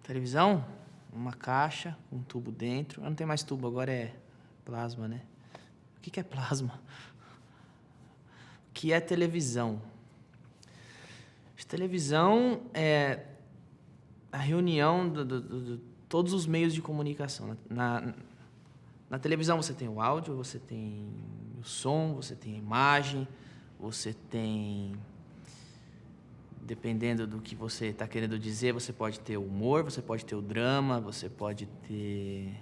Televisão, uma caixa, um tubo dentro. Não tem mais tubo, agora é plasma, né? O que é plasma? O que é televisão? Televisão é a reunião de todos os meios de comunicação. Na televisão você tem o áudio, você tem o som, você tem a imagem, você tem... Dependendo do que você está querendo dizer, você pode ter o humor, você pode ter o drama, você pode ter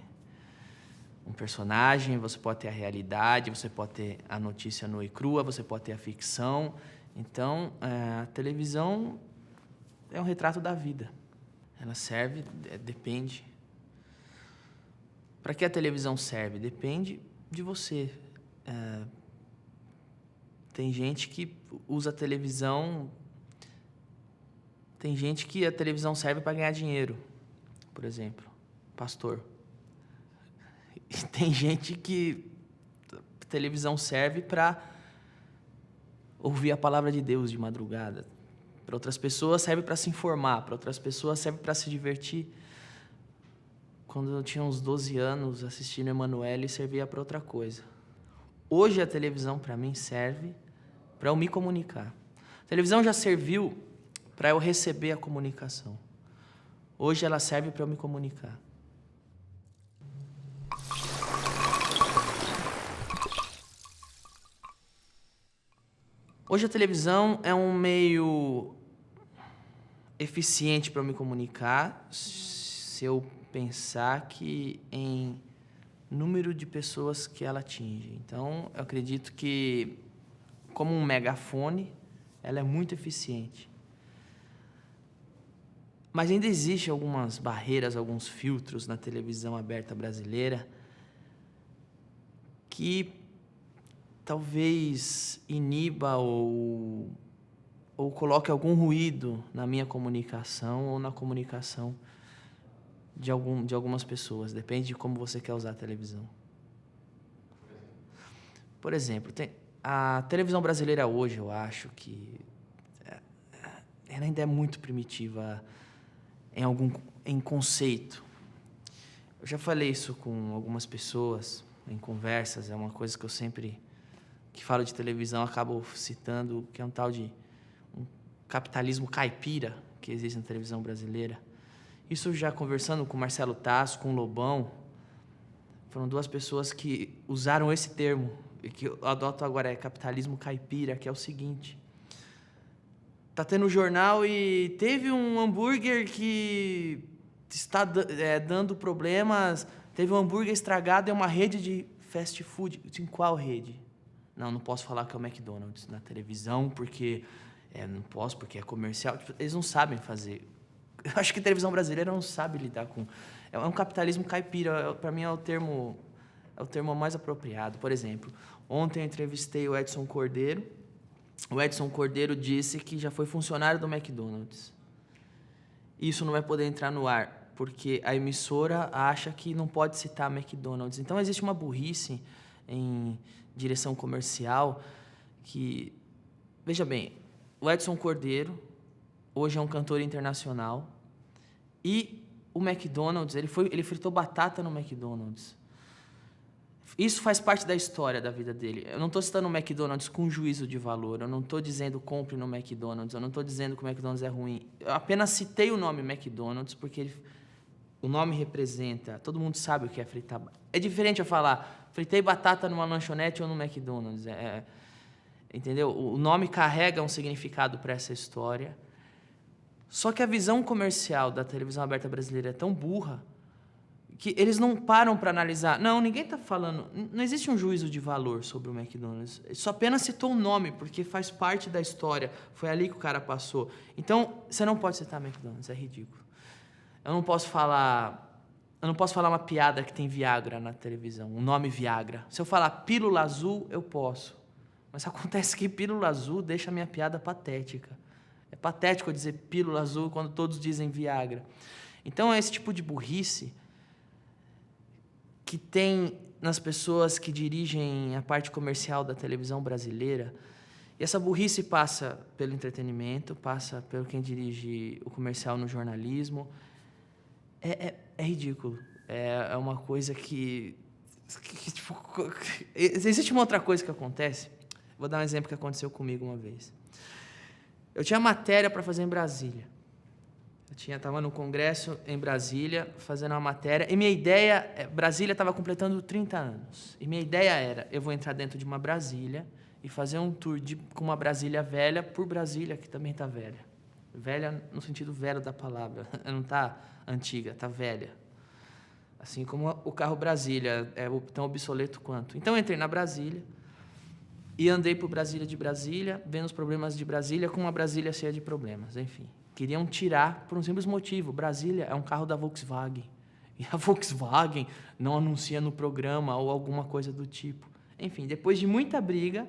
um personagem, você pode ter a realidade, você pode ter a notícia nua e crua, você pode ter a ficção. Então, a televisão é um retrato da vida. Ela serve, depende. Para que a televisão serve? Depende de você. Tem gente que usa a televisão... Tem gente que a televisão serve para ganhar dinheiro, por exemplo, pastor. E tem gente que a televisão serve para ouvir a palavra de Deus de madrugada. Para outras pessoas serve para se informar, para outras pessoas serve para se divertir. Quando eu tinha uns 12 anos, assistindo Emanuele, servia para outra coisa. Hoje a televisão para mim serve para eu me comunicar. A televisão já serviu para eu receber a comunicação. Hoje ela serve para eu me comunicar. Hoje a televisão é um meio eficiente para eu me comunicar, se eu pensar que em número de pessoas que ela atinge. Então, eu acredito que, como um megafone, ela é muito eficiente. Mas ainda existem algumas barreiras, alguns filtros na televisão aberta brasileira que talvez iniba ou coloque algum ruído na minha comunicação ou na comunicação de algumas pessoas. Depende de como você quer usar a televisão. Por exemplo, a televisão brasileira hoje, eu acho que ela ainda é muito primitiva em conceito. Eu já falei isso com algumas pessoas em conversas, é uma coisa que eu sempre que falo de televisão acabo citando, que é um tal de um capitalismo caipira que existe na televisão brasileira. Isso já conversando com Marcelo Tasso, com o Lobão, foram duas pessoas que usaram esse termo, e que eu adoto agora, é capitalismo caipira, que é o seguinte: tá tendo jornal e teve um hambúrguer que está dando problemas, teve um hambúrguer estragado em uma rede de fast food. Em qual rede? Não posso falar que é o McDonald's na televisão, porque não posso, porque é comercial. Eles não sabem fazer. Eu acho que a televisão brasileira não sabe lidar com... É um capitalismo caipira, para mim é o termo mais apropriado. Por exemplo, ontem eu entrevistei o Edson Cordeiro. O Edson Cordeiro disse que já foi funcionário do McDonald's. Isso não vai poder entrar no ar, porque a emissora acha que não pode citar McDonald's. Então, existe uma burrice em direção comercial que... Veja bem, o Edson Cordeiro hoje é um cantor internacional e o McDonald's, ele fritou batata no McDonald's. Isso faz parte da história da vida dele. Eu não estou citando o McDonald's com juízo de valor. Eu não estou dizendo compre no McDonald's. Eu não estou dizendo que o McDonald's é ruim. Eu apenas citei o nome McDonald's porque o nome representa... Todo mundo sabe o que é fritar. É diferente eu falar fritei batata numa lanchonete ou no McDonald's. Entendeu? O nome carrega um significado para essa história. Só que a visão comercial da televisão aberta brasileira é tão burra que eles não param para analisar. Não, ninguém está falando... Não existe um juízo de valor sobre o McDonald's. Só apenas citou o nome, porque faz parte da história. Foi ali que o cara passou. Então, você não pode citar McDonald's, é ridículo. Eu não posso falar uma piada que tem Viagra na televisão, o nome Viagra. Se eu falar pílula azul, eu posso. Mas acontece que pílula azul deixa a minha piada patética. É patético eu dizer pílula azul quando todos dizem Viagra. Então, é esse tipo de burrice que tem nas pessoas que dirigem a parte comercial da televisão brasileira. E essa burrice passa pelo entretenimento, passa pelo quem dirige o comercial no jornalismo. É ridículo. É uma coisa tipo, existe uma outra coisa que acontece. Vou dar um exemplo que aconteceu comigo uma vez. Eu tinha matéria para fazer em Brasília. Estava no congresso em Brasília, fazendo uma matéria, e minha ideia, Brasília estava completando 30 anos, e minha ideia era, eu vou entrar dentro de uma Brasília e fazer um tour com uma Brasília velha por Brasília, que também está velha. Velha no sentido velho da palavra, não está antiga, está velha. Assim como o carro Brasília é tão obsoleto quanto. Então eu entrei na Brasília e andei por Brasília de Brasília, vendo os problemas de Brasília com uma Brasília cheia de problemas, enfim. Queriam tirar por um simples motivo. Brasília é um carro da Volkswagen. E a Volkswagen não anuncia no programa ou alguma coisa do tipo. Enfim, depois de muita briga,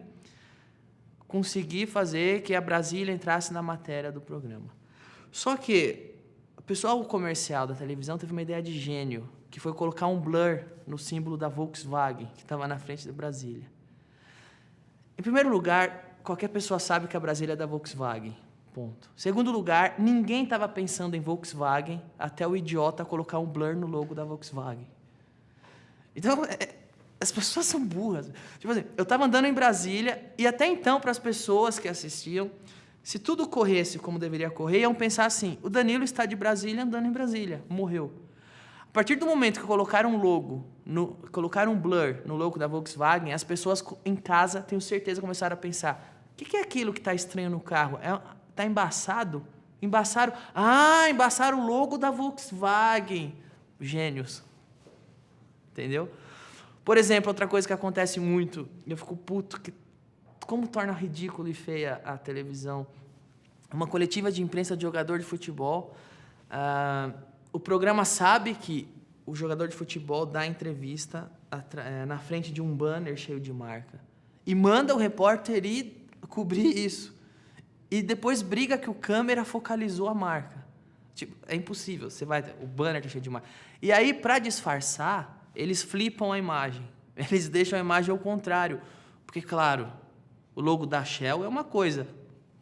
consegui fazer que a Brasília entrasse na matéria do programa. Só que o pessoal comercial da televisão teve uma ideia de gênio, que foi colocar um blur no símbolo da Volkswagen, que estava na frente da Brasília. Em primeiro lugar, qualquer pessoa sabe que a Brasília é da Volkswagen. Ponto. Segundo lugar, ninguém estava pensando em Volkswagen até o idiota colocar um blur no logo da Volkswagen. Então, as pessoas são burras. Tipo assim, eu estava andando em Brasília e até então, para as pessoas que assistiam, se tudo corresse como deveria correr, iam pensar assim, o Danilo está de Brasília andando em Brasília, morreu. A partir do momento que colocaram um logo, colocaram um blur no logo da Volkswagen, as pessoas em casa, tenho certeza, começaram a pensar, o que é aquilo que está estranho no carro? Está embaçado? Embaçaram o logo da Volkswagen. Gênios. Entendeu? Por exemplo, outra coisa que acontece muito, eu fico puto, como torna ridículo e feia a televisão. Uma coletiva de imprensa de jogador de futebol, o programa sabe que o jogador de futebol dá entrevista na frente de um banner cheio de marca e manda o repórter ir cobrir isso. E depois briga que o câmera focalizou a marca. Tipo, é impossível. O banner tá cheio de marca. E aí, para disfarçar, eles flipam a imagem. Eles deixam a imagem ao contrário. Porque, claro, o logo da Shell é uma coisa.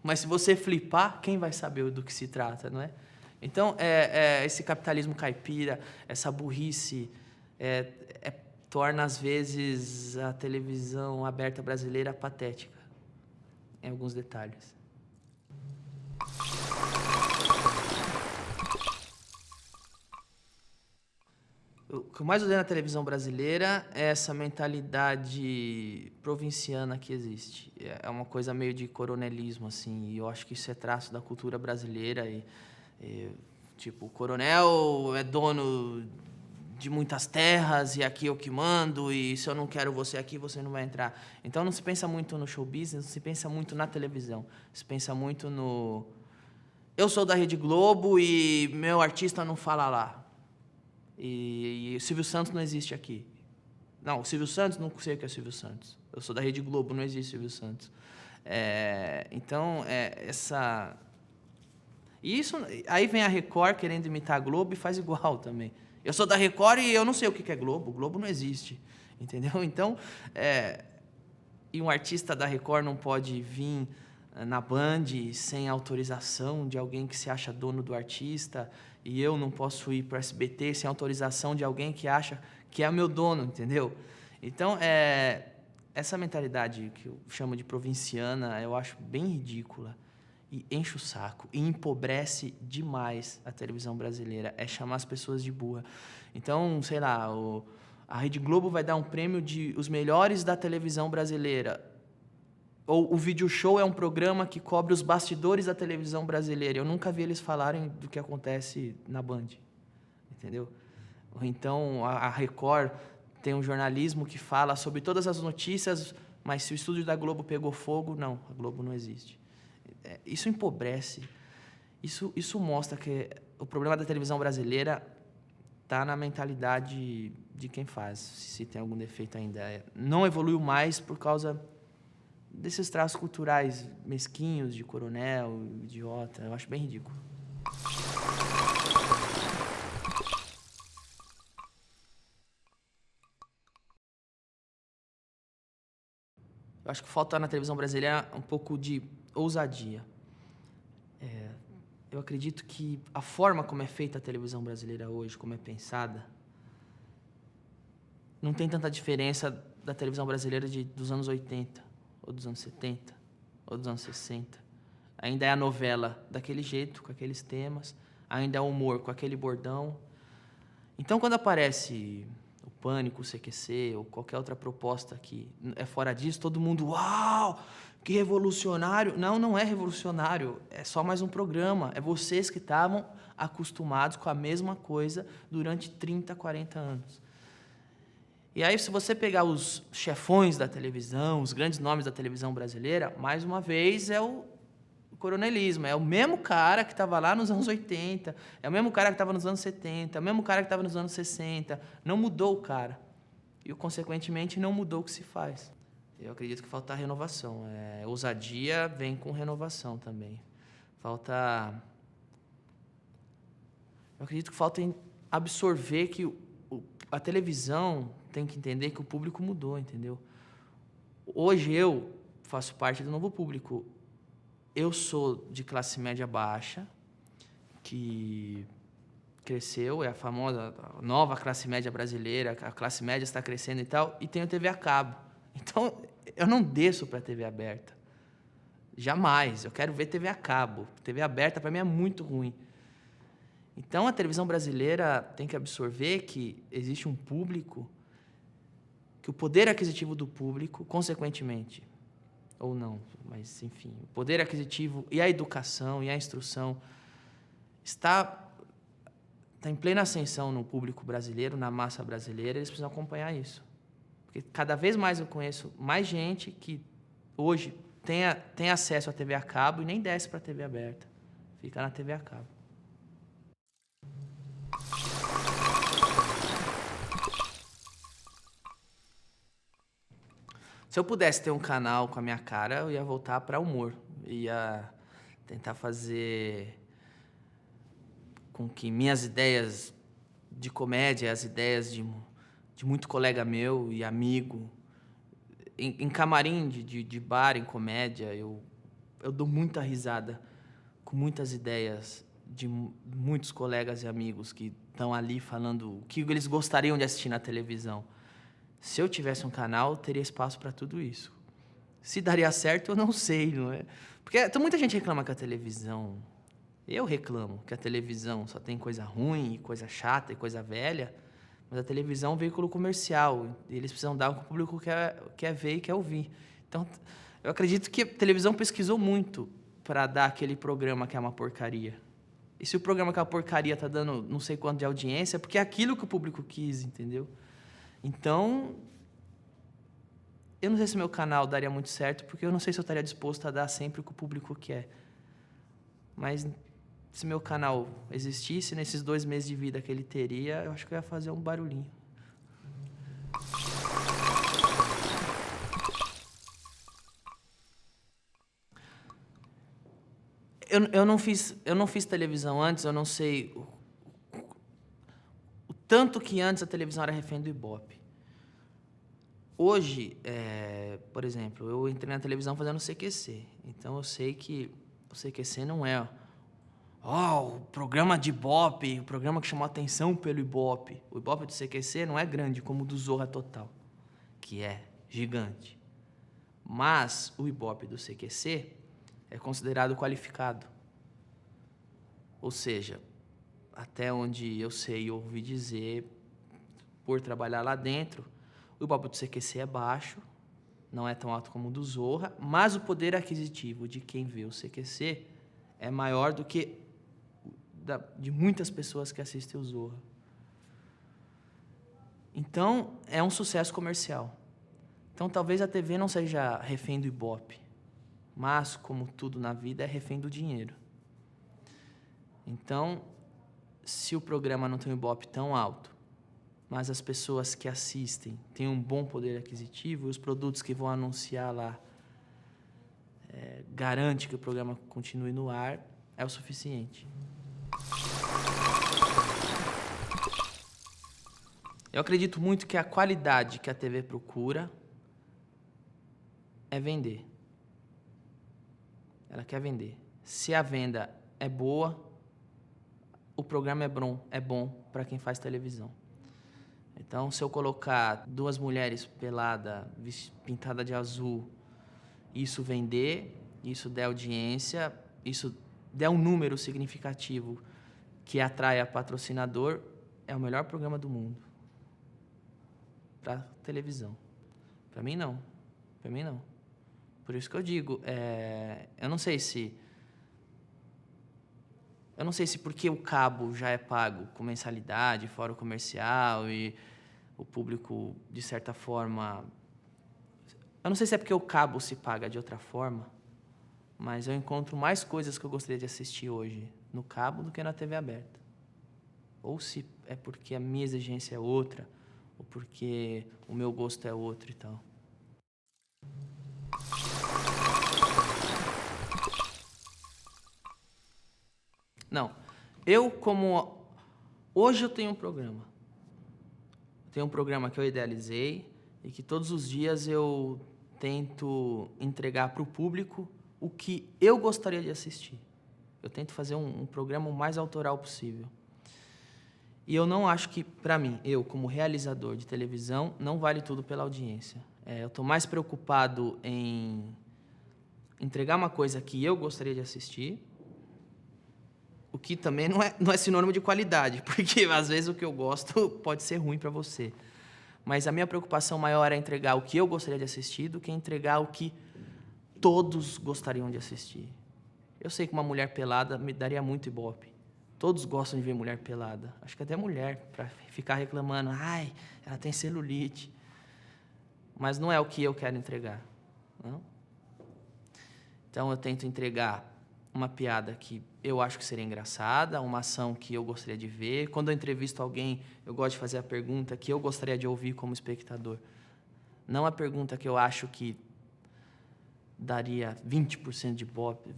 Mas se você flipar, quem vai saber do que se trata, não é? Então, esse capitalismo caipira, essa burrice, torna, às vezes, a televisão aberta brasileira patética. Em alguns detalhes. O que eu mais odeio na televisão brasileira é essa mentalidade provinciana que existe. É uma coisa meio de coronelismo, assim, e eu acho que isso é traço da cultura brasileira. Tipo, o coronel é dono de muitas terras e aqui eu que mando, e se eu não quero você aqui, você não vai entrar. Então não se pensa muito no show business, não se pensa muito na televisão. Se pensa muito no... Eu sou da Rede Globo e meu artista não fala lá. E o Silvio Santos não existe aqui. Não, o Silvio Santos, não sei o que é o Silvio Santos. Eu sou da Rede Globo, não existe Silvio Santos. Então, essa... E isso, aí vem a Record querendo imitar a Globo e faz igual também. Eu sou da Record e eu não sei o que é Globo. Globo não existe, entendeu? Então, e um artista da Record não pode vir na Band sem autorização de alguém que se acha dono do artista, e eu não posso ir para o SBT sem autorização de alguém que acha que é meu dono, entendeu? Então, essa mentalidade que eu chamo de provinciana, eu acho bem ridícula, e enche o saco, e empobrece demais a televisão brasileira, é chamar as pessoas de burra. Então, sei lá, a Rede Globo vai dar um prêmio de os melhores da televisão brasileira, ou o Vídeo Show é um programa que cobre os bastidores da televisão brasileira. Eu nunca vi eles falarem do que acontece na Band, entendeu? Ou então a Record tem um jornalismo que fala sobre todas as notícias, mas se o estúdio da Globo pegou fogo, não, a Globo não existe. Isso empobrece, isso mostra que o problema da televisão brasileira está na mentalidade de quem faz, se tem algum defeito ainda. Não evoluiu mais por causa desses traços culturais mesquinhos de coronel, idiota. Eu acho bem ridículo. Eu acho que falta na televisão brasileira um pouco de ousadia. eu acredito que a forma como é feita a televisão brasileira hoje, como é pensada, não tem tanta diferença da televisão brasileira dos anos 80, ou dos anos 70, ou dos anos 60. Ainda é a novela daquele jeito, com aqueles temas, ainda é o humor com aquele bordão. Então, quando aparece o Pânico, o CQC, ou qualquer outra proposta que é fora disso, todo mundo, uau, que revolucionário. Não, não é revolucionário, é só mais um programa. É vocês que estavam acostumados com a mesma coisa durante 30, 40 anos. E aí, se você pegar os chefões da televisão, os grandes nomes da televisão brasileira, mais uma vez é o coronelismo. É o mesmo cara que estava lá nos anos 80, é o mesmo cara que estava nos anos 70, é o mesmo cara que estava nos anos 60. Não mudou o cara. E, consequentemente, não mudou o que se faz. Eu acredito que falta renovação. Ousadia vem com renovação também. Eu acredito que falta absorver que a televisão tem que entender que o público mudou, entendeu? Hoje eu faço parte do novo público. Eu sou de classe média baixa, que cresceu, é a famosa nova classe média brasileira, a classe média está crescendo e tal, e tenho TV a cabo. Então, eu não desço para a TV aberta. Jamais. Eu quero ver TV a cabo. TV aberta, para mim, é muito ruim. Então, a televisão brasileira tem que absorver que existe um público, que o poder aquisitivo do público, consequentemente, ou não, mas, enfim, o poder aquisitivo e a educação e a instrução está em plena ascensão no público brasileiro, na massa brasileira, eles precisam acompanhar isso. Porque cada vez mais eu conheço mais gente que hoje tem acesso à TV a cabo e nem desce para a TV aberta. Fica na TV a cabo. Se eu pudesse ter um canal com a minha cara, eu ia voltar para humor. Ia tentar fazer com que minhas ideias de comédia, as ideias de muito colega meu e amigo, em camarim de bar, em comédia, eu dou muita risada com muitas ideias de muitos colegas e amigos que estão ali falando o que eles gostariam de assistir na televisão. Se eu tivesse um canal, teria espaço para tudo isso. Se daria certo, eu não sei, não é? Porque muita gente reclama que a televisão... Eu reclamo que a televisão só tem coisa ruim, coisa chata e coisa velha, mas a televisão é um veículo comercial e eles precisam dar o que o público quer ver e quer ouvir. Então, eu acredito que a televisão pesquisou muito para dar aquele programa que é uma porcaria. E se o programa que é uma porcaria está dando não sei quanto de audiência, é porque é aquilo que o público quis, entendeu? Então, eu não sei se meu canal daria muito certo, porque eu não sei se eu estaria disposto a dar sempre o que o público quer. Mas se meu canal existisse, nesses 2 meses de vida que ele teria, eu acho que eu ia fazer um barulhinho. Eu não fiz televisão antes, eu não sei o tanto que antes a televisão era refém do Ibope. Hoje, por exemplo, eu entrei na televisão fazendo CQC, então eu sei que o CQC não é o programa de Ibope, o programa que chamou atenção pelo Ibope. O Ibope do CQC não é grande como o do Zorra Total, que é gigante. Mas o Ibope do CQC é considerado qualificado. Ou seja, até onde eu sei e ouvi dizer, por trabalhar lá dentro, o Ibope do CQC é baixo, não é tão alto como o do Zorra, mas o poder aquisitivo de quem vê o CQC é maior do que de muitas pessoas que assistem o Zorra. Então, é um sucesso comercial. Então, talvez a TV não seja refém do Ibope, mas, como tudo na vida, é refém do dinheiro. Então, se o programa não tem um Ibope tão alto, mas as pessoas que assistem têm um bom poder aquisitivo, e os produtos que vão anunciar lá garante que o programa continue no ar, é o suficiente. Eu acredito muito que a qualidade que a TV procura é vender. Ela quer vender. Se a venda é boa, o programa é bom para quem faz televisão. Então, se eu colocar 2 mulheres peladas, pintada de azul, isso vender, isso der audiência, isso der um número significativo que atraia patrocinador, é o melhor programa do mundo para televisão. Para mim, não. Para mim, não. Por isso que eu digo, eu não sei se porque o cabo já é pago com mensalidade, fora o comercial, e o público, de certa forma... Eu não sei se é porque o cabo se paga de outra forma, mas eu encontro mais coisas que eu gostaria de assistir hoje no cabo do que na TV aberta. Ou se é porque a minha exigência é outra, ou porque o meu gosto é outro e tal. Não. Hoje eu tenho um programa. Tenho um programa que eu idealizei e que todos os dias eu tento entregar para o público o que eu gostaria de assistir. Eu tento fazer um programa o mais autoral possível. E eu não acho que, para mim, eu como realizador de televisão, não vale tudo pela audiência. Eu estou mais preocupado em entregar uma coisa que eu gostaria de assistir, o que também não é sinônimo de qualidade, porque às vezes o que eu gosto pode ser ruim para você. Mas a minha preocupação maior é entregar o que eu gostaria de assistir do que entregar o que todos gostariam de assistir. Eu sei que uma mulher pelada me daria muito ibope. Todos gostam de ver mulher pelada. Acho que até mulher, para ficar reclamando, ai, ela tem celulite. Mas não é o que eu quero entregar. Não? Então eu tento entregar uma piada que eu acho que seria engraçada, uma ação que eu gostaria de ver. Quando eu entrevisto alguém, eu gosto de fazer a pergunta que eu gostaria de ouvir como espectador. Não a pergunta que eu acho que daria 20% de ibope,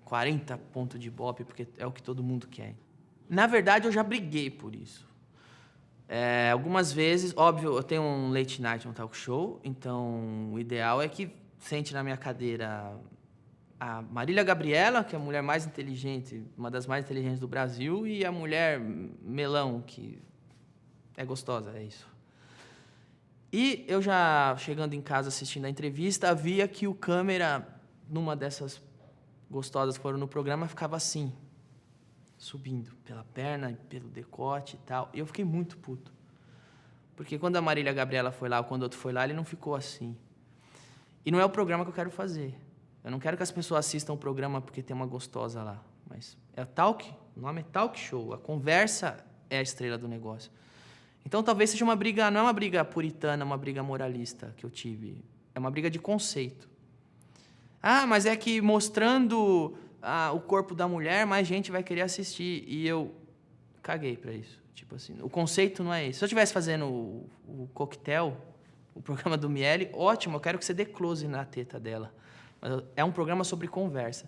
40 pontos de ibope, porque é o que todo mundo quer. Na verdade, eu já briguei por isso. Algumas vezes, óbvio, eu tenho um late night, um talk show, então o ideal é que sente na minha cadeira a Marília Gabriela, que é a mulher mais inteligente, uma das mais inteligentes do Brasil, e a mulher melão, que é gostosa, é isso. E eu já, chegando em casa assistindo a entrevista, via que o câmera, numa dessas gostosas que foram no programa, ficava assim, subindo pela perna, pelo decote e tal. E eu fiquei muito puto. Porque quando a Marília Gabriela foi lá, ou quando o outro foi lá, ele não ficou assim. E não é o programa que eu quero fazer. Eu não quero que as pessoas assistam o programa porque tem uma gostosa lá. Mas o nome é talk show. A conversa é a estrela do negócio. Então talvez seja uma briga, não é uma briga puritana, uma briga moralista que eu tive. É uma briga de conceito. Ah, mas é que mostrando o corpo da mulher, mais gente vai querer assistir. E eu caguei pra isso. Tipo assim, o conceito não é esse. Se eu estivesse fazendo o coquetel, o programa do Miele, ótimo, eu quero que você dê close na teta dela. Mas é um programa sobre conversa.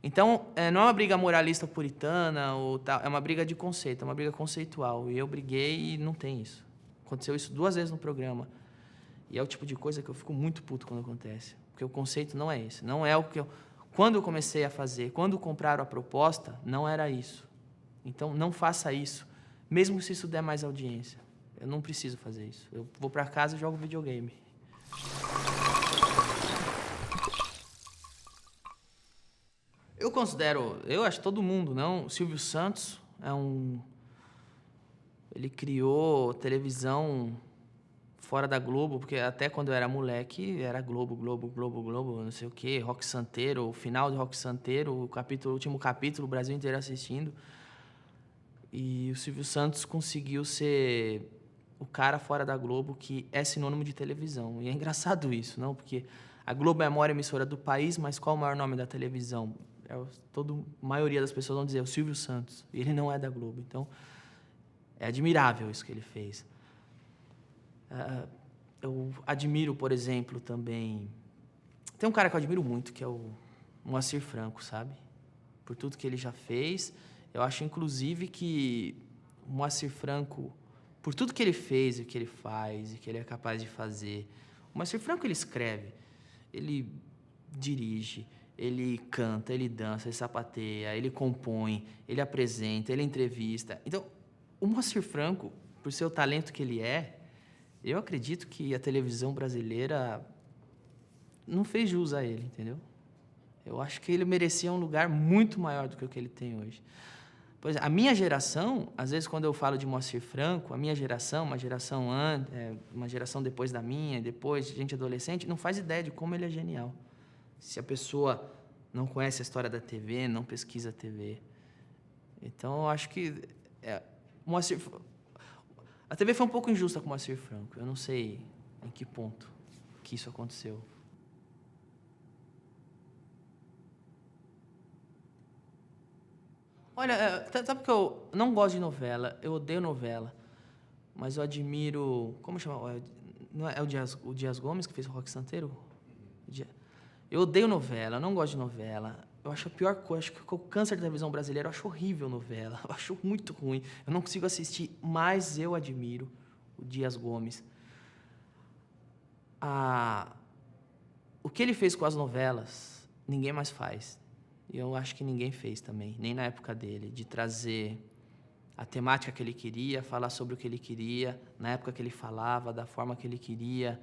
Então, não é uma briga moralista puritana, ou tal, é uma briga de conceito, é uma briga conceitual. E eu briguei e não tem isso. Aconteceu isso 2 vezes no programa. E é o tipo de coisa que eu fico muito puto quando acontece. Porque o conceito não é esse. Não é o que eu... Quando eu comecei a fazer, quando compraram a proposta, não era isso. Então, não faça isso, mesmo se isso der mais audiência. Eu não preciso fazer isso. Eu vou para casa e jogo videogame. Eu acho todo mundo, não? O Silvio Santos ele criou televisão fora da Globo, porque até quando eu era moleque, era Globo, não sei o quê, Rock Santeiro, o final de Rock Santeiro, o último capítulo, o Brasil inteiro assistindo. E o Silvio Santos conseguiu ser o cara fora da Globo que é sinônimo de televisão. E é engraçado isso, não? Porque a Globo é a maior emissora do país, mas qual o maior nome da televisão? A maioria das pessoas vão dizer o Silvio Santos. E ele não é da Globo. Então, é admirável isso que ele fez. Eu admiro, por exemplo, também... Tem um cara que eu admiro muito, que é o Moacir Franco, sabe? Por tudo que ele já fez. Eu acho, inclusive, que o Moacir Franco, por tudo que ele fez, e que ele faz, e que ele é capaz de fazer... O Moacir Franco, ele escreve, ele dirige, ele canta, ele dança, ele sapateia, ele compõe, ele apresenta, ele entrevista. Então, o Moacir Franco, por ser o talento que ele é, eu acredito que a televisão brasileira não fez jus a ele, entendeu? Eu acho que ele merecia um lugar muito maior do que o que ele tem hoje. Pois a minha geração, às vezes quando eu falo de Moacir Franco, a minha geração, uma geração depois da minha, depois de gente adolescente, não faz ideia de como ele é genial. Se a pessoa não conhece a história da TV, não pesquisa a TV. Então, eu acho que a TV foi um pouco injusta com o Moacir Franco. Eu não sei em que ponto que isso aconteceu. Olha, sabe que eu não gosto de novela, eu odeio novela, mas eu admiro... Como chama? Não é o Dias Gomes que fez o Rock Santeiro? Eu odeio novela, eu não gosto de novela. Eu acho a pior coisa, acho que o câncer da televisão brasileira, eu acho horrível novela, eu acho muito ruim. Eu não consigo assistir, mas eu admiro o Dias Gomes. O que ele fez com as novelas, ninguém mais faz. E eu acho que ninguém fez também, nem na época dele, de trazer a temática que ele queria, falar sobre o que ele queria, na época que ele falava, da forma que ele queria.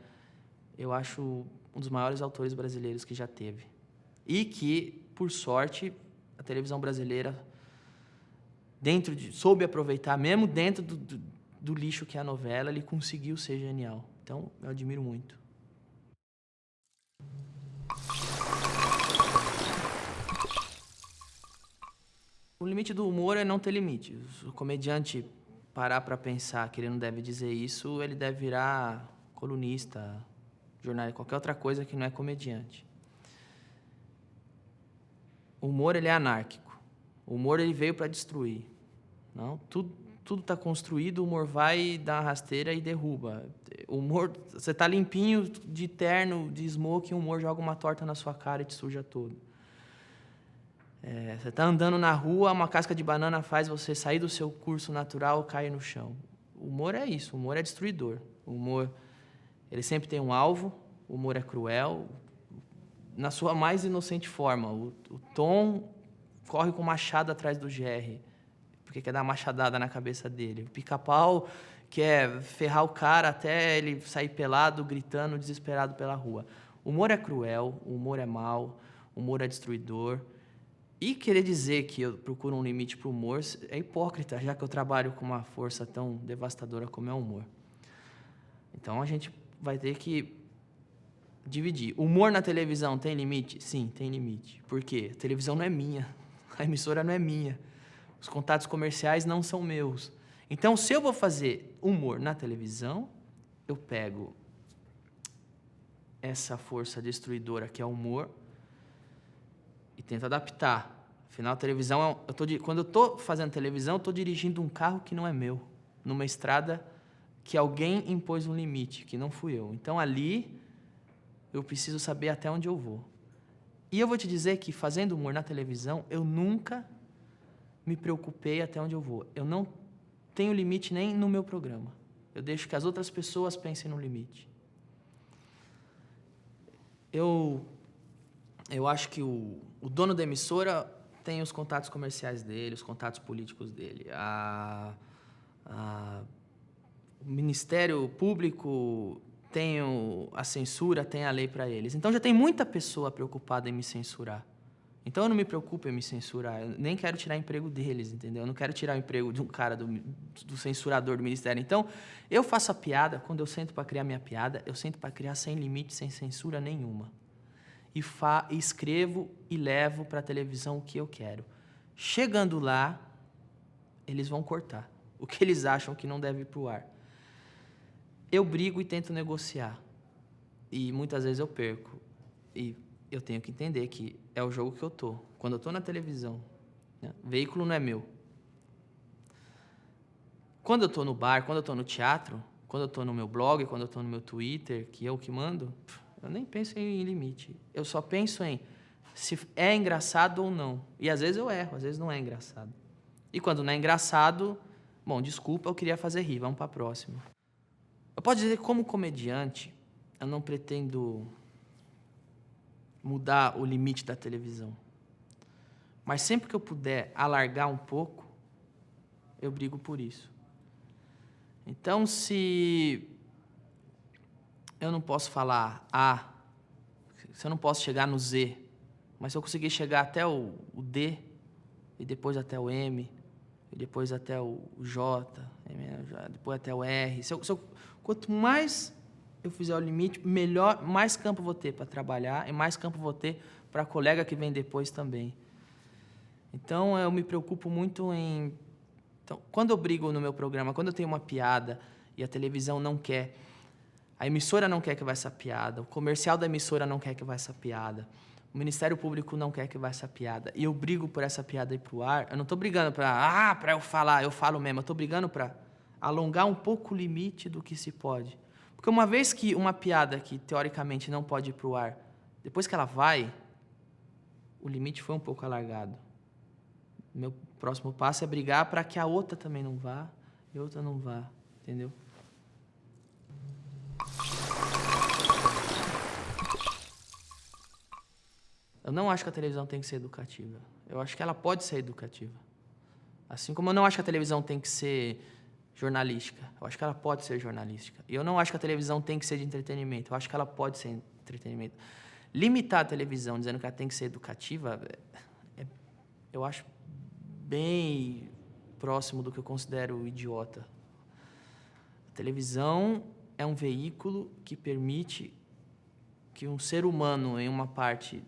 Eu acho um dos maiores autores brasileiros que já teve. E que, por sorte, a televisão brasileira soube aproveitar, mesmo dentro do lixo que é a novela, ele conseguiu ser genial. Então, eu admiro muito. O limite do humor é não ter limite. Se o comediante parar para pensar que ele não deve dizer isso, ele deve virar colunista, jornalista, qualquer outra coisa que não é comediante. O humor, ele é anárquico. O humor, ele veio para destruir. Não? Tudo está construído, o humor vai dar uma rasteira e derruba. O humor, você está limpinho de terno, de smoke, e o humor joga uma torta na sua cara e te suja todo. Você está andando na rua, uma casca de banana faz você sair do seu curso natural e cair no chão. O humor é isso, o humor é destruidor. O humor, ele sempre tem um alvo, o humor é cruel, na sua mais inocente forma. O Tom corre com machado atrás do Jerry, porque quer dar uma machadada na cabeça dele. O Pica-Pau quer ferrar o cara até ele sair pelado, gritando, desesperado pela rua. O humor é cruel, o humor é mau, o humor é destruidor. E querer dizer que eu procuro um limite para o humor é hipócrita, já que eu trabalho com uma força tão devastadora como é o humor. Então, a gente vai ter que dividir. O humor na televisão tem limite? Sim, tem limite. Por quê? A televisão não é minha, a emissora não é minha, os contatos comerciais não são meus. Então, se eu vou fazer humor na televisão, eu pego essa força destruidora que é o humor e tento adaptar. Afinal, a televisão quando eu estou fazendo televisão, eu estou dirigindo um carro que não é meu, numa estrada que alguém impôs um limite, que não fui eu. Então, ali, eu preciso saber até onde eu vou. E eu vou te dizer que, fazendo humor na televisão, eu nunca me preocupei até onde eu vou. Eu não tenho limite nem no meu programa. Eu deixo que as outras pessoas pensem no limite. Eu acho que o dono da emissora tem os contatos comerciais dele, os contatos políticos dele. O Ministério Público tem a censura, tem a lei para eles. Então, já tem muita pessoa preocupada em me censurar. Então, eu não me preocupo em me censurar. Eu nem quero tirar emprego deles, entendeu? Eu não quero tirar o emprego de um cara do censurador do Ministério. Então, eu faço a piada, quando eu sento para criar minha piada, eu sento para criar sem limite, sem censura nenhuma. E escrevo e levo para a televisão o que eu quero. Chegando lá, eles vão cortar o que eles acham que não deve ir para o ar. Eu brigo e tento negociar. E muitas vezes eu perco. E eu tenho que entender que é o jogo que eu tô. Quando eu tô na televisão, né? O veículo não é meu. Quando eu tô no bar, quando eu tô no teatro, quando eu tô no meu blog, quando eu tô no meu Twitter, que eu que mando, eu nem penso em limite. Eu só penso em se é engraçado ou não. E às vezes eu erro, às vezes não é engraçado. E quando não é engraçado, bom, desculpa, eu queria fazer rir, vamos para a próxima. Eu posso dizer que, como comediante, eu não pretendo mudar o limite da televisão. Mas sempre que eu puder alargar um pouco, eu brigo por isso. Então, se eu não posso falar A, se eu não posso chegar no Z, mas se eu conseguir chegar até o D, e depois até o M, e depois até o J, depois até o R, quanto mais eu fizer o limite, melhor, mais campo vou ter para trabalhar e mais campo vou ter para a colega que vem depois também. Então, eu me preocupo muito em... Então, quando eu brigo no meu programa, quando eu tenho uma piada e a televisão não quer, a emissora não quer que vá essa piada, o comercial da emissora não quer que vá essa piada, o Ministério Público não quer que vá essa piada, e eu brigo por essa piada ir para o ar, eu não estou brigando para eu falar, eu falo mesmo, eu estou brigando para alongar um pouco o limite do que se pode. Porque uma vez que uma piada que, teoricamente, não pode ir para o ar, depois que ela vai, o limite foi um pouco alargado. Meu próximo passo é brigar para que a outra também não vá e a outra não vá, entendeu? Eu não acho que a televisão tem que ser educativa. Eu acho que ela pode ser educativa. Assim como eu não acho que a televisão tem que ser jornalística. Eu acho que ela pode ser jornalística. E eu não acho que a televisão tem que ser de entretenimento. Eu acho que ela pode ser entretenimento. Limitar a televisão dizendo que ela tem que ser educativa, eu acho bem próximo do que eu considero idiota. A televisão é um veículo que permite que um ser humano em uma parte,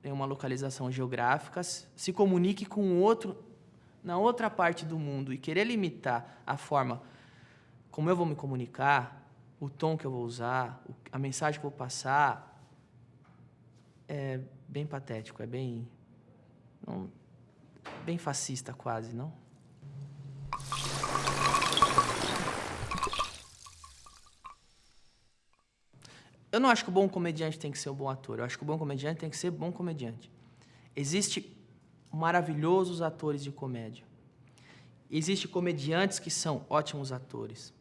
em uma localização geográfica, se comunique com outro na outra parte do mundo, e querer limitar a forma como eu vou me comunicar, o tom que eu vou usar, a mensagem que eu vou passar, é bem patético, é bem fascista quase, não? Eu não acho que o bom comediante tem que ser um bom ator. Eu acho que o bom comediante tem que ser bom comediante. Existem maravilhosos atores de comédia. Existem comediantes que são ótimos atores.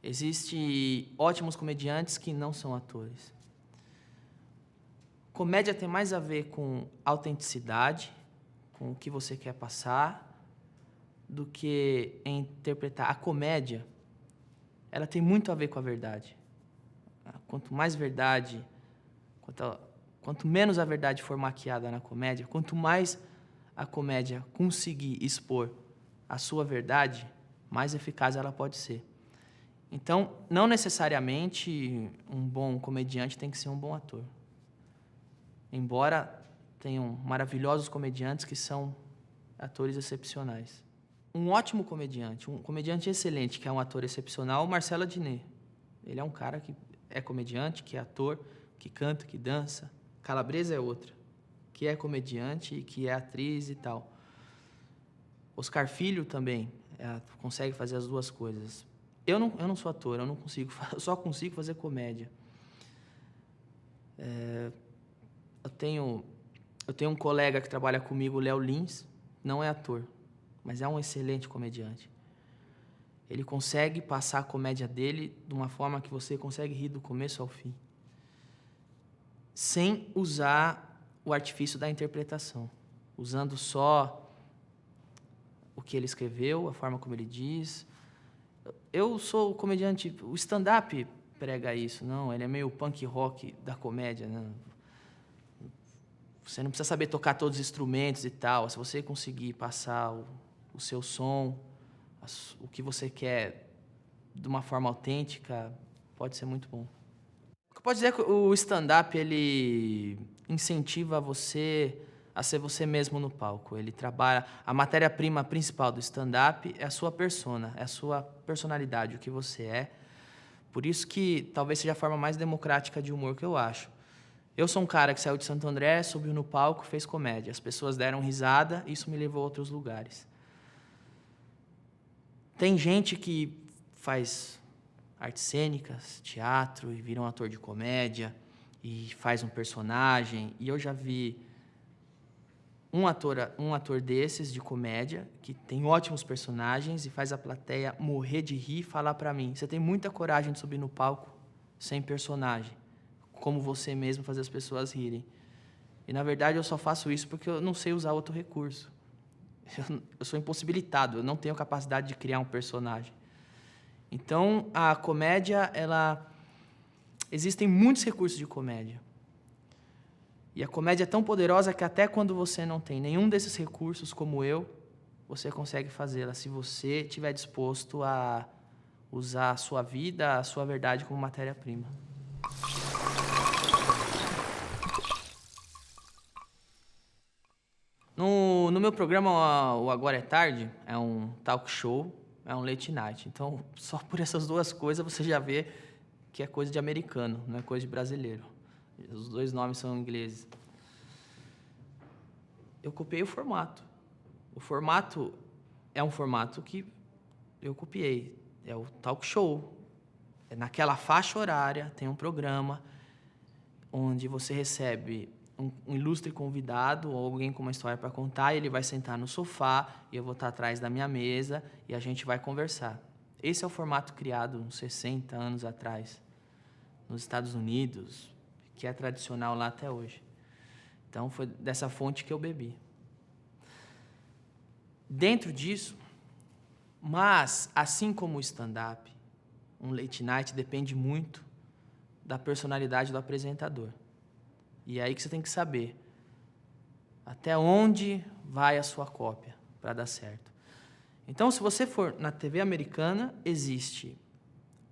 Existem ótimos comediantes que não são atores. Comédia tem mais a ver com autenticidade, com o que você quer passar, do que em interpretar. A comédia, ela tem muito a ver com a verdade. Quanto mais verdade, quanto menos a verdade for maquiada na comédia, quanto mais a comédia conseguir expor a sua verdade, mais eficaz ela pode ser. Então, não necessariamente um bom comediante tem que ser um bom ator. Embora tenham maravilhosos comediantes que são atores excepcionais. Um ótimo comediante, um comediante excelente, que é um ator excepcional, o Marcelo Adnet. Ele é um cara que é comediante, que é ator, que canta, que dança. Calabresa é outra, que é comediante e que é atriz e tal. Oscar Filho também consegue fazer as duas coisas. Eu não sou ator, eu só consigo fazer comédia. Eu tenho um colega que trabalha comigo, o Léo Lins, não é ator, mas é um excelente comediante. Ele consegue passar a comédia dele de uma forma que você consegue rir do começo ao fim, sem usar o artifício da interpretação, usando só o que ele escreveu, a forma como ele diz. Eu sou comediante, o stand-up prega isso, não, ele é meio punk rock da comédia, né? Você não precisa saber tocar todos os instrumentos e tal, se você conseguir passar o seu som, o que você quer de uma forma autêntica, pode ser muito bom. O que eu posso dizer é que o stand-up, ele incentiva você a ser você mesmo no palco. Ele trabalha... A matéria-prima principal do stand-up é a sua persona, é a sua personalidade, o que você é. Por isso que talvez seja a forma mais democrática de humor que eu acho. Eu sou um cara que saiu de Santo André, subiu no palco, fez comédia. As pessoas deram risada, isso me levou a outros lugares. Tem gente que faz artes cênicas, teatro, e vira um ator de comédia, e faz um personagem. E eu já vi um ator desses, de comédia, que tem ótimos personagens e faz a plateia morrer de rir e falar para mim: você tem muita coragem de subir no palco sem personagem. como você mesmo, fazer as pessoas rirem. E, na verdade, eu só faço isso porque eu não sei usar outro recurso. Eu sou impossibilitado, eu não tenho capacidade de criar um personagem. Então, a comédia, existem muitos recursos de comédia. E a comédia é tão poderosa que até quando você não tem nenhum desses recursos, como eu, você consegue fazê-la, se você estiver disposto a usar a sua vida, a sua verdade como matéria-prima. No meu programa, o Agora é Tarde, é um talk show, é um late night. Então, só por essas duas coisas você já vê que é coisa de americano, não é coisa de brasileiro. Os dois nomes são ingleses. Eu copiei o formato. O formato é um formato que eu copiei. É o talk show. Naquela faixa horária tem um programa onde você recebe um ilustre convidado ou alguém com uma história para contar, e ele vai sentar no sofá e eu vou estar atrás da minha mesa e a gente vai conversar. Esse é o formato criado uns 60 anos atrás, nos Estados Unidos, que é tradicional lá até hoje. Então, foi dessa fonte que eu bebi. Dentro disso, mas, assim como o stand-up, um late night depende muito da personalidade do apresentador. E é aí que você tem que saber até onde vai a sua cópia para dar certo. Então, se você for na TV americana, existe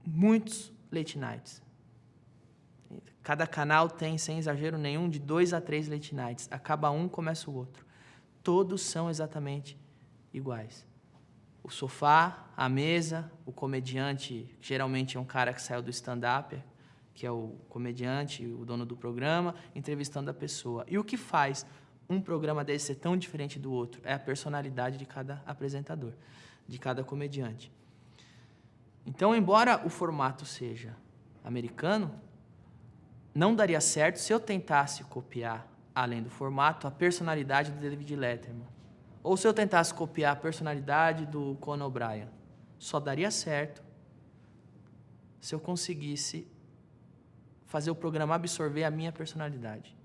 muitos late nights. Cada canal tem, sem exagero nenhum, de 2 a 3 late nights. Acaba um, começa o outro. Todos são exatamente iguais. O sofá, a mesa, o comediante, geralmente é um cara que saiu do stand-up, que é o comediante, o dono do programa, entrevistando a pessoa. E o que faz um programa desse ser tão diferente do outro é a personalidade de cada apresentador, de cada comediante. Então, embora o formato seja americano, não daria certo se eu tentasse copiar, além do formato, a personalidade do David Letterman. Ou se eu tentasse copiar a personalidade do Conan O'Brien. Só daria certo se eu conseguisse fazer o programa absorver a minha personalidade.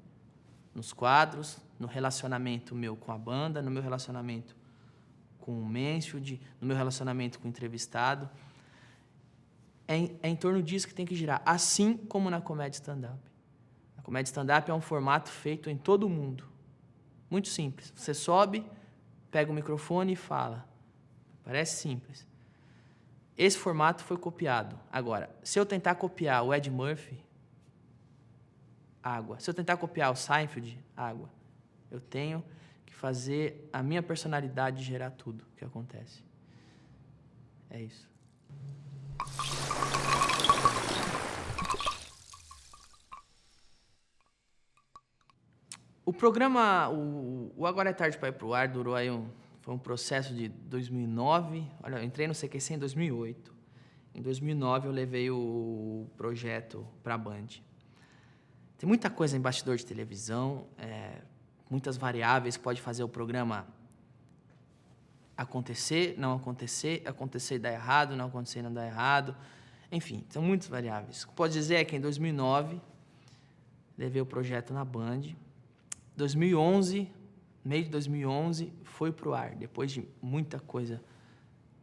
Nos quadros, no relacionamento meu com a banda, no meu relacionamento com o Mansfield, no meu relacionamento com o entrevistado. É em torno disso que tem que girar, assim como na comédia stand-up. A comédia stand-up é um formato feito em todo o mundo. Muito simples. Você sobe, pega o microfone e fala. Parece simples. Esse formato foi copiado. Agora, se eu tentar copiar o Ed Murphy, água. Se eu tentar copiar o Seinfeld, água. Eu tenho que fazer a minha personalidade gerar tudo o que acontece. É isso. O programa, o Agora é Tarde para ir pro ar, durou aí foi um processo de 2009. Olha, eu entrei no CQC em 2008. Em 2009 eu levei o projeto para a Band. Tem muita coisa em bastidor de televisão, muitas variáveis que pode fazer o programa acontecer, não acontecer, acontecer e dar errado, não acontecer e não dar errado. Enfim, são muitas variáveis. O que pode dizer é que em 2009 levei o projeto na Band. 2011, meio de 2011, foi pro ar, depois de muita coisa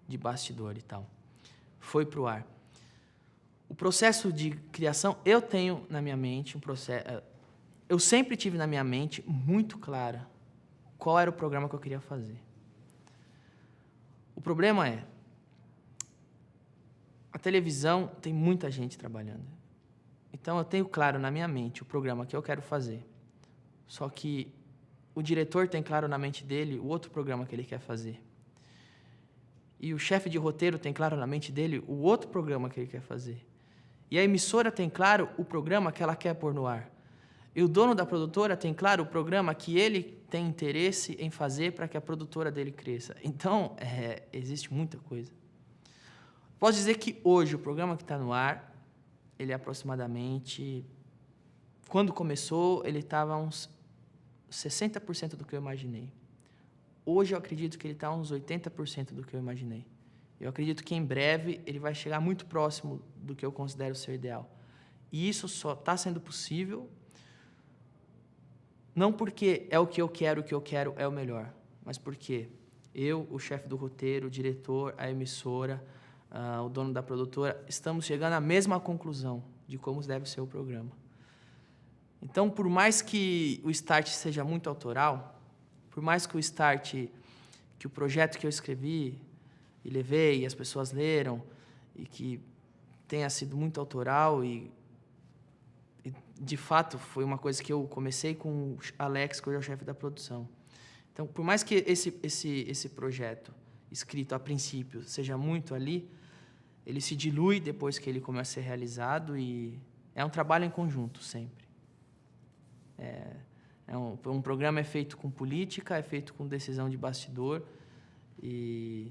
de bastidor e tal. Foi pro ar. O processo de criação, eu tenho na minha mente um processo. Eu sempre tive na minha mente muito clara qual era o programa que eu queria fazer. O problema é, a televisão tem muita gente trabalhando. Então eu tenho claro na minha mente o programa que eu quero fazer. Só que o diretor tem claro na mente dele o outro programa que ele quer fazer. E o chefe de roteiro tem claro na mente dele o outro programa que ele quer fazer. E a emissora tem claro o programa que ela quer pôr no ar. E o dono da produtora tem claro o programa que ele tem interesse em fazer para que a produtora dele cresça. Então, existe muita coisa. Posso dizer que hoje o programa que está no ar, ele é aproximadamente... Quando começou, ele estava a uns 60% do que eu imaginei. Hoje eu acredito que ele está a uns 80% do que eu imaginei. Eu acredito que em breve ele vai chegar muito próximo do que eu considero ser ideal. E isso só está sendo possível não porque é o que eu quero é o melhor, mas porque eu, o chefe do roteiro, o diretor, a emissora, o dono da produtora, estamos chegando à mesma conclusão de como deve ser o programa. Então, por mais que o Start seja muito autoral, por mais que que o projeto que eu escrevi e levei, e as pessoas leram, e que tenha sido muito autoral e de fato foi uma coisa que eu comecei com o Alex, que hoje é o chefe da produção. Então, por mais que esse projeto escrito a princípio seja muito ali, ele se dilui depois que ele começa a ser realizado e é um trabalho em conjunto sempre. Um programa é feito com política, é feito com decisão de bastidor e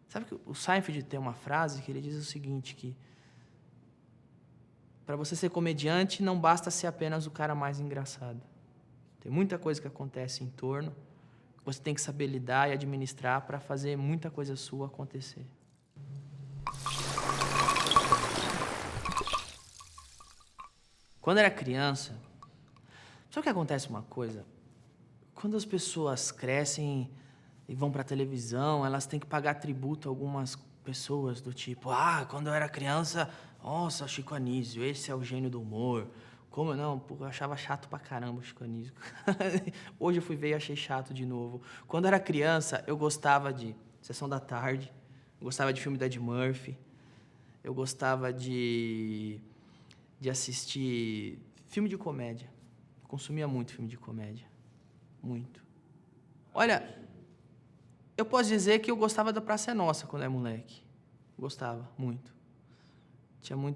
sabe que o Seinfeld tem uma frase que ele diz o seguinte, que para você ser comediante não basta ser apenas o cara mais engraçado. Tem muita coisa que acontece em torno, que você tem que saber lidar e administrar para fazer muita coisa sua acontecer. Quando eu era criança, sabe o que acontece uma coisa? Quando as pessoas crescem e vão para a televisão, elas têm que pagar tributo a algumas pessoas do tipo, quando eu era criança, nossa, Chico Anísio, esse é o gênio do humor. Como não? Pô, eu achava chato pra caramba o Chico Anísio. Hoje eu fui ver e achei chato de novo. Quando eu era criança, eu gostava de Sessão da Tarde, eu gostava de filme da Ed Murphy, eu gostava de assistir filme de comédia. Eu consumia muito filme de comédia. Muito. Olha, eu posso dizer que eu gostava da Praça é Nossa quando era moleque. Gostava, muito.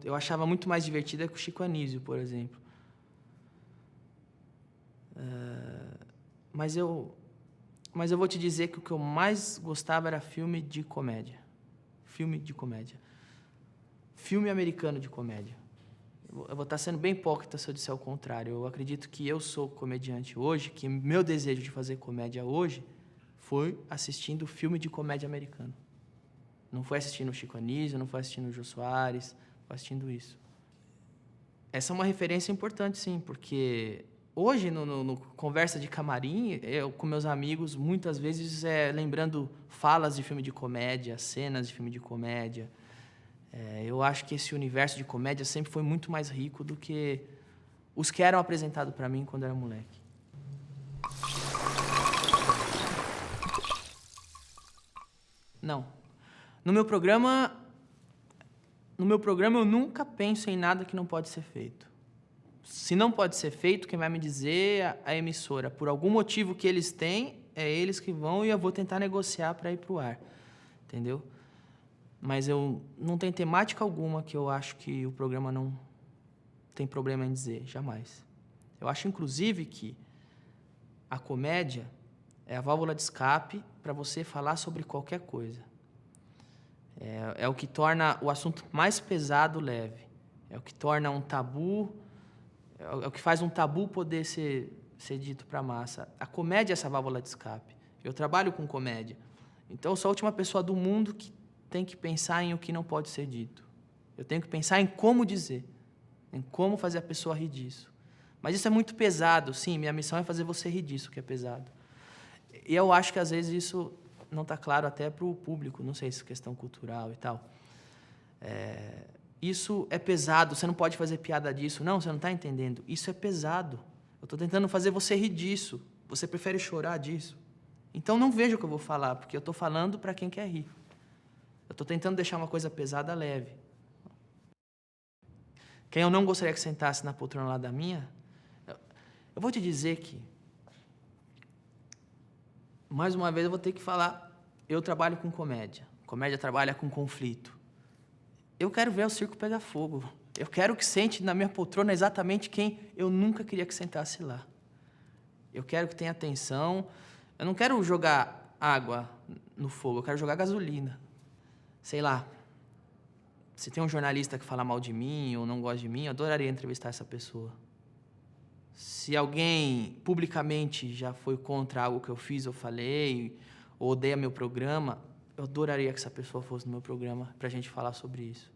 Eu achava muito mais divertida que o Chico Anísio, por exemplo. Mas eu vou te dizer que o que eu mais gostava era filme de comédia. Filme de comédia. Filme americano de comédia. Eu vou estar sendo bem hipócrita se eu disser o contrário. Eu acredito que eu sou comediante hoje, que meu desejo de fazer comédia hoje foi assistindo filme de comédia americano. Não foi assistindo o Chico Anísio, não foi assistindo o Jô Soares, foi assistindo isso. Essa é uma referência importante, sim, porque hoje, no conversa de camarim, eu com meus amigos, muitas vezes lembrando falas de filme de comédia, cenas de filme de comédia. Eu acho que esse universo de comédia sempre foi muito mais rico do que os que eram apresentados para mim quando eu era moleque. Não. No meu programa eu nunca penso em nada que não pode ser feito. Se não pode ser feito, quem vai me dizer é a emissora. Por algum motivo que eles têm, é eles que vão e eu vou tentar negociar para ir para o ar. Entendeu? Mas eu não tem temática alguma que eu acho que o programa não tem problema em dizer, jamais. Eu acho, inclusive, que a comédia é a válvula de escape para você falar sobre qualquer coisa. É o que torna o assunto mais pesado leve. É o que torna um tabu, é o que faz um tabu poder ser dito para a massa. A comédia é essa válvula de escape. Eu trabalho com comédia. Então, eu sou a última pessoa do mundo que tem que pensar em o que não pode ser dito. Eu tenho que pensar em como dizer, em como fazer a pessoa rir disso. Mas isso é muito pesado, sim, minha missão é fazer você rir disso, que é pesado. E eu acho que, às vezes, isso não está claro até para o público, não sei se é questão cultural e tal. Isso é pesado, você não pode fazer piada disso. Não, você não está entendendo. Isso é pesado. Eu estou tentando fazer você rir disso. Você prefere chorar disso. Então, não veja o que eu vou falar, porque eu estou falando para quem quer rir. Eu estou tentando deixar uma coisa pesada leve. Quem eu não gostaria que sentasse na poltrona lá da minha, eu vou te dizer que, mais uma vez eu vou ter que falar, eu trabalho com comédia. Comédia trabalha com conflito. Eu quero ver o circo pegar fogo. Eu quero que sente na minha poltrona exatamente quem eu nunca queria que sentasse lá. Eu quero que tenha atenção. Eu não quero jogar água no fogo, eu quero jogar gasolina. Sei lá, se tem um jornalista que fala mal de mim ou não gosta de mim, eu adoraria entrevistar essa pessoa. Se alguém publicamente já foi contra algo que eu fiz ou falei, ou odeia meu programa, eu adoraria que essa pessoa fosse no meu programa para a gente falar sobre isso.